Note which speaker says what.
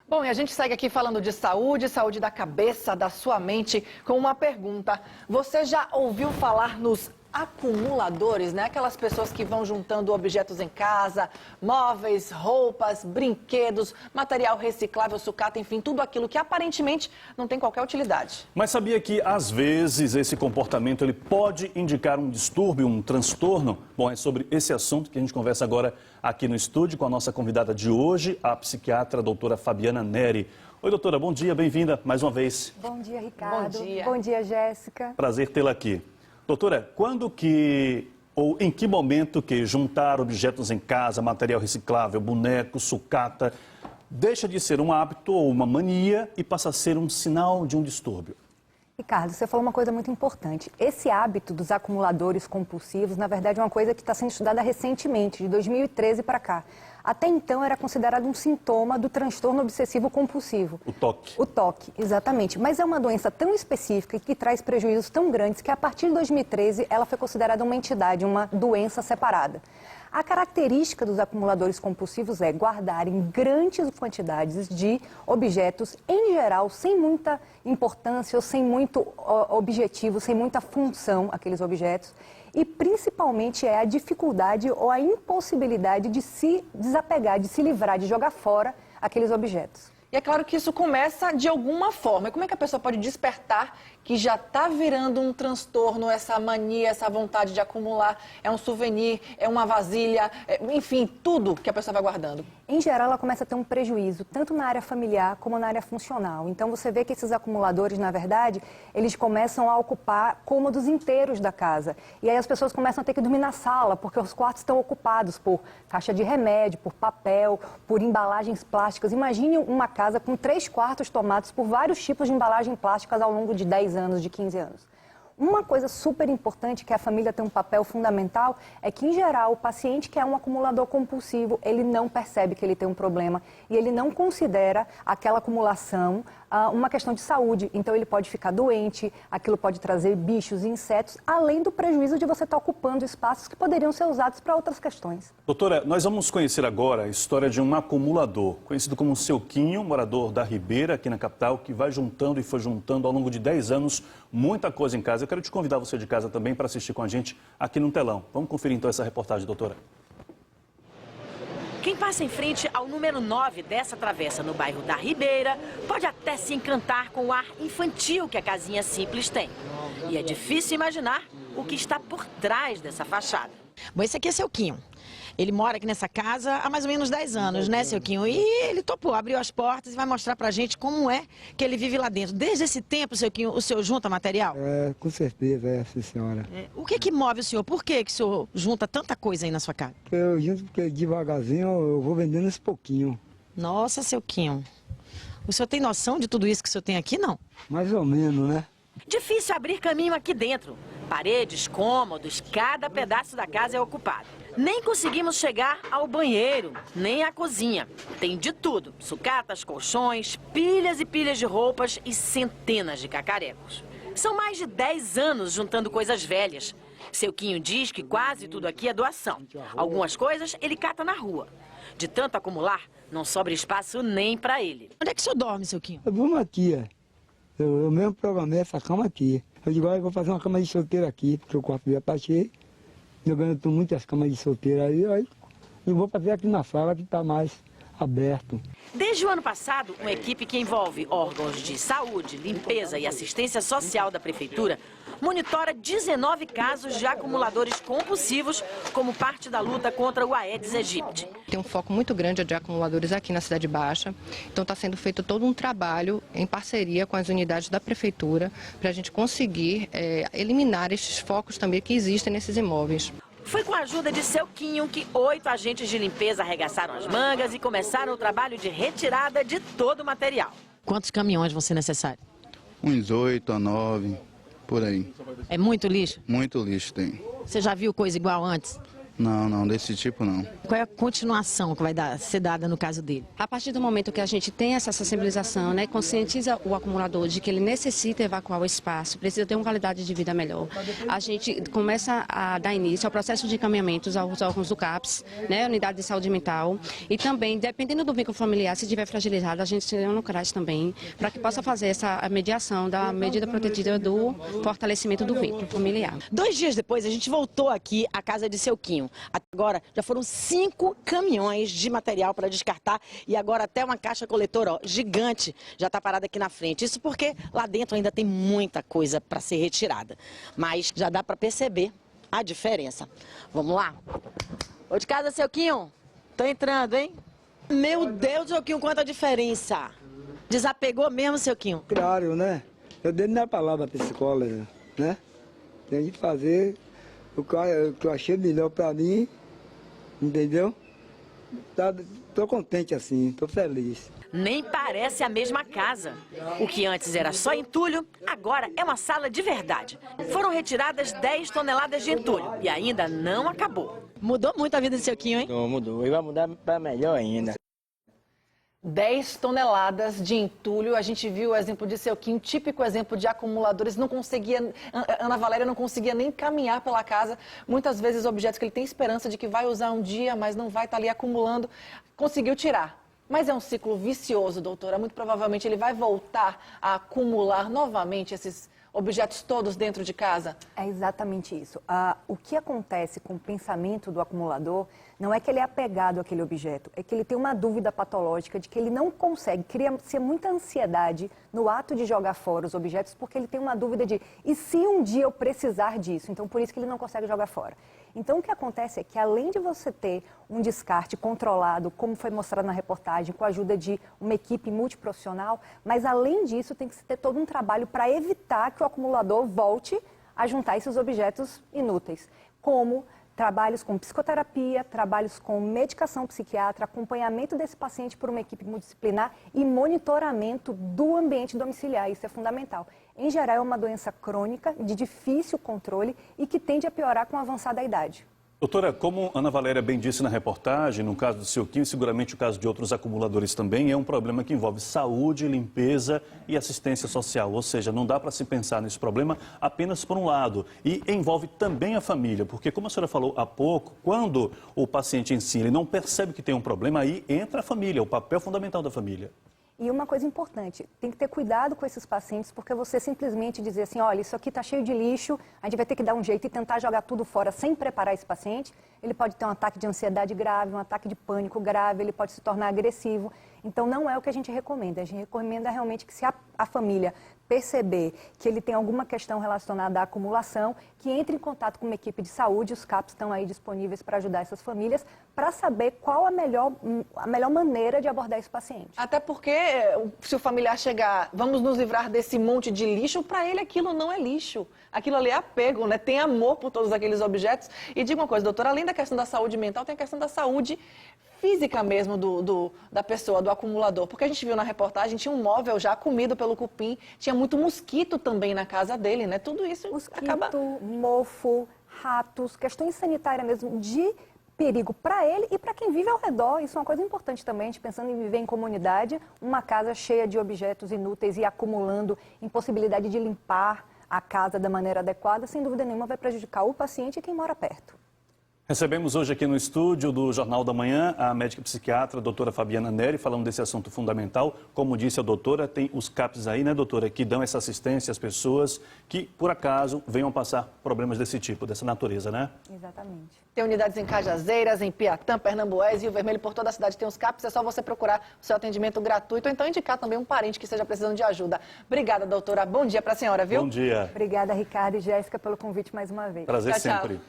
Speaker 1: Bom, e a gente segue aqui falando de saúde, saúde da cabeça, da sua mente, com uma pergunta. Você já ouviu falar nos acumuladores, né? Aquelas pessoas que vão juntando objetos em casa, móveis, roupas, brinquedos, material reciclável, sucata, enfim, tudo aquilo que aparentemente não tem qualquer utilidade.
Speaker 2: Mas sabia que, às vezes, esse comportamento ele pode indicar um distúrbio, um transtorno? Bom, é sobre esse assunto que a gente conversa agora aqui no estúdio com a nossa convidada de hoje, a psiquiatra a doutora Fabiana Neri. Oi, doutora, bom dia, bem-vinda mais uma vez.
Speaker 3: Bom dia, Ricardo.
Speaker 1: Bom dia.
Speaker 3: Bom dia, Jéssica.
Speaker 2: Prazer tê-la aqui. Doutora, quando que ou em que momento que juntar objetos em casa, material reciclável, boneco, sucata, deixa de ser um hábito ou uma mania e passa a ser um sinal de um distúrbio?
Speaker 3: Ricardo, você falou uma coisa muito importante. Esse hábito dos acumuladores compulsivos, na verdade, é uma coisa que está sendo estudada recentemente, de 2013 para cá. Até então, era considerado um sintoma do transtorno obsessivo compulsivo.
Speaker 2: O TOC.
Speaker 3: O TOC, exatamente. Mas é uma doença tão específica e que traz prejuízos tão grandes que, a partir de 2013, ela foi considerada uma entidade, uma doença separada. A característica dos acumuladores compulsivos é guardarem grandes quantidades de objetos, em geral, sem muita importância ou sem muito objetivo, sem muita função, aqueles objetos. E, principalmente, é a dificuldade ou a impossibilidade de se desapegar, de se livrar, de jogar fora aqueles objetos.
Speaker 1: E é claro que isso começa de alguma forma. E como é que a pessoa pode despertar que já está virando um transtorno, essa mania, essa vontade de acumular? É um souvenir, é uma vasilha, enfim, tudo que a pessoa vai guardando.
Speaker 3: Em geral, ela começa a ter um prejuízo, tanto na área familiar como na área funcional. Então, você vê que esses acumuladores, na verdade, eles começam a ocupar cômodos inteiros da casa. E aí as pessoas começam a ter que dormir na sala, porque os quartos estão ocupados por caixa de remédio, por papel, por embalagens plásticas. Imagine uma casa com 3 quartos tomados por vários tipos de embalagens plásticas ao longo de 10 anos, de 15 anos. Uma coisa super importante que a família tem um papel fundamental é que, em geral, o paciente que é um acumulador compulsivo, ele não percebe que ele tem um problema e ele não considera aquela acumulação uma questão de saúde. Então, ele pode ficar doente, aquilo pode trazer bichos e insetos, além do prejuízo de você estar ocupando espaços que poderiam ser usados para outras questões.
Speaker 2: Doutora, nós vamos conhecer agora a história de um acumulador, conhecido como Seu Quinho, morador da Ribeira, aqui na capital, que vai juntando e foi juntando ao longo de 10 anos muita coisa em casa. Eu quero te convidar você de casa também para assistir com a gente aqui no telão. Vamos conferir então essa reportagem, doutora.
Speaker 4: Quem passa em frente ao número 9 dessa travessa no bairro da Ribeira pode até se encantar com o ar infantil que a casinha simples tem. E é difícil imaginar o que está por trás dessa fachada.
Speaker 5: Bom, esse aqui é Seu Quinho. Ele mora aqui nessa casa há mais ou menos 10 anos, né, Seu Quinho? E ele topou, abriu as portas e vai mostrar pra gente como é que ele vive lá dentro. Desde esse tempo, Seu Quinho, o senhor junta material?
Speaker 6: Com certeza, sim, senhora.
Speaker 5: O que move o senhor? Por que o senhor junta tanta coisa aí na sua casa?
Speaker 6: Eu junto porque devagarzinho eu vou vendendo esse pouquinho.
Speaker 5: Nossa, Seu Quinho, o senhor tem noção de tudo isso que o senhor tem aqui, não?
Speaker 6: Mais ou menos, né?
Speaker 4: Difícil abrir caminho aqui dentro. Paredes, cômodos, cada pedaço da casa é ocupado. Nem conseguimos chegar ao banheiro, nem à cozinha. Tem de tudo: sucatas, colchões, pilhas e pilhas de roupas e centenas de cacarecos. São mais de 10 anos juntando coisas velhas. Seu Quinho diz que quase tudo aqui é doação. Algumas coisas ele cata na rua. De tanto acumular, não sobra espaço nem para ele.
Speaker 5: Onde é que o senhor dorme, Seu Quinho?
Speaker 6: Eu durmo aqui, eu mesmo programei essa cama aqui. Eu digo, eu vou fazer uma cama de solteiro aqui, porque o quarto já tá cheio. Eu ganho muitas camas de solteiro aí, eu vou fazer aqui na sala que está mais aberto.
Speaker 4: Desde o ano passado, uma equipe que envolve órgãos de saúde, limpeza e assistência social da prefeitura monitora 19 casos de acumuladores compulsivos como parte da luta contra o Aedes aegypti.
Speaker 7: Tem um foco muito grande de acumuladores aqui na Cidade Baixa, então está sendo feito todo um trabalho em parceria com as unidades da prefeitura para a gente conseguir eliminar estes focos também que existem nesses imóveis.
Speaker 4: Foi com a ajuda de Seu Quinho que 8 agentes de limpeza arregaçaram as mangas e começaram o trabalho de retirada de todo o material.
Speaker 5: Quantos caminhões vão ser necessários?
Speaker 8: Uns 8 a 9, por aí.
Speaker 5: É muito lixo?
Speaker 8: Muito lixo tem.
Speaker 5: Você já viu coisa igual antes?
Speaker 8: Não, desse tipo não.
Speaker 5: Qual é a continuação que vai ser dada no caso dele?
Speaker 9: A partir do momento que a gente tem essa sensibilização, né, conscientiza o acumulador de que ele necessita evacuar o espaço, precisa ter uma qualidade de vida melhor, a gente começa a dar início ao processo de encaminhamentos aos órgãos do CAPS, né, Unidade de Saúde Mental, e também, dependendo do vínculo familiar, se estiver fragilizado, a gente tem no CRAS também, para que possa fazer essa mediação da medida protetiva do fortalecimento do vínculo familiar.
Speaker 5: 2 dias depois, a gente voltou aqui à casa de seu Quinho. Até agora, já foram 5 caminhões de material para descartar e agora até uma caixa coletora, ó, gigante já está parada aqui na frente. Isso porque lá dentro ainda tem muita coisa para ser retirada. Mas já dá para perceber a diferença. Vamos lá? Ô de casa, seu Quinho. Tô entrando, hein? Meu Deus, seu Quinho, quanta diferença. Desapegou mesmo, seu Quinho?
Speaker 6: Claro, né? Eu dei na palavra psicóloga, né? Tem que fazer o que eu achei melhor para mim, entendeu? Tô contente assim, tô feliz.
Speaker 4: Nem parece a mesma casa. O que antes era só entulho, agora é uma sala de verdade. Foram retiradas 10 toneladas de entulho e ainda não acabou.
Speaker 5: Mudou muito a vida do seu Quinho, hein?
Speaker 10: Mudou. E vai mudar para melhor ainda.
Speaker 1: 10 toneladas de entulho. A gente viu o exemplo de seu Quinho, típico exemplo de acumuladores. Não conseguia, Ana Valéria não conseguia nem caminhar pela casa. Muitas vezes objetos que ele tem esperança de que vai usar um dia, mas não vai estar ali acumulando. Conseguiu tirar. Mas é um ciclo vicioso, doutora. Muito provavelmente ele vai voltar a acumular novamente esses objetos todos dentro de casa?
Speaker 3: É exatamente isso. O que acontece com o pensamento do acumulador não é que ele é apegado àquele objeto, é que ele tem uma dúvida patológica de que ele não consegue, cria-se muita ansiedade no ato de jogar fora os objetos, porque ele tem uma dúvida de, e se um dia eu precisar disso? Então, por isso que ele não consegue jogar fora. Então, o que acontece é que, além de você ter um descarte controlado, como foi mostrado na reportagem, com a ajuda de uma equipe multiprofissional, mas, além disso, tem que se ter todo um trabalho para evitar que o acumulador volte a juntar esses objetos inúteis, como trabalhos com psicoterapia, trabalhos com medicação psiquiátrica, acompanhamento desse paciente por uma equipe multidisciplinar e monitoramento do ambiente domiciliar. Isso é fundamental. Em geral, é uma doença crônica, de difícil controle e que tende a piorar com a avançada idade.
Speaker 2: Doutora, como Ana Valéria bem disse na reportagem, no caso do seu Quinho, seguramente o caso de outros acumuladores também, é um problema que envolve saúde, limpeza e assistência social. Ou seja, não dá para se pensar nesse problema apenas por um lado. E envolve também a família, porque como a senhora falou há pouco, quando o paciente em si ele não percebe que tem um problema, aí entra a família, o papel fundamental da família.
Speaker 3: E uma coisa importante, tem que ter cuidado com esses pacientes, porque você simplesmente dizer assim, olha, isso aqui está cheio de lixo, a gente vai ter que dar um jeito e tentar jogar tudo fora sem preparar esse paciente, ele pode ter um ataque de ansiedade grave, um ataque de pânico grave, ele pode se tornar agressivo. Então, não é o que a gente recomenda. A gente recomenda realmente que se a família perceber que ele tem alguma questão relacionada à acumulação, que entre em contato com uma equipe de saúde, os CAPs estão aí disponíveis para ajudar essas famílias, para saber qual a melhor maneira de abordar esse paciente.
Speaker 1: Até porque, se o familiar chegar, vamos nos livrar desse monte de lixo, para ele aquilo não é lixo. Aquilo ali é apego, né? Tem amor por todos aqueles objetos. E diga uma coisa, doutora, além da questão da saúde mental, tem a questão da saúde física mesmo da pessoa, do acumulador. Porque a gente viu na reportagem, tinha um móvel já comido pelo cupim, tinha muito mosquito também na casa dele, né? Tudo isso acaba...
Speaker 3: mofo, ratos, questões sanitárias mesmo de perigo para ele e para quem vive ao redor. Isso é uma coisa importante também, a gente pensando em viver em comunidade, uma casa cheia de objetos inúteis e acumulando, impossibilidade de limpar a casa da maneira adequada, sem dúvida nenhuma vai prejudicar o paciente e quem mora perto.
Speaker 2: Recebemos hoje aqui no estúdio do Jornal da Manhã a médica psiquiatra, a doutora Fabiana Neri, falando desse assunto fundamental. Como disse a doutora, tem os CAPs aí, né, doutora, que dão essa assistência às pessoas que, por acaso, venham passar problemas desse tipo, dessa natureza, né?
Speaker 3: Exatamente.
Speaker 1: Tem unidades em Cajazeiras, em Piatã, Pernambués, Rio Vermelho, por toda a cidade tem os CAPs. É só você procurar o seu atendimento gratuito ou então indicar também um parente que esteja precisando de ajuda. Obrigada, doutora. Bom dia para a senhora, viu?
Speaker 2: Bom dia.
Speaker 3: Obrigada, Ricardo e Jéssica, pelo convite mais uma vez.
Speaker 2: Prazer
Speaker 1: Tchau, tchau.
Speaker 2: sempre.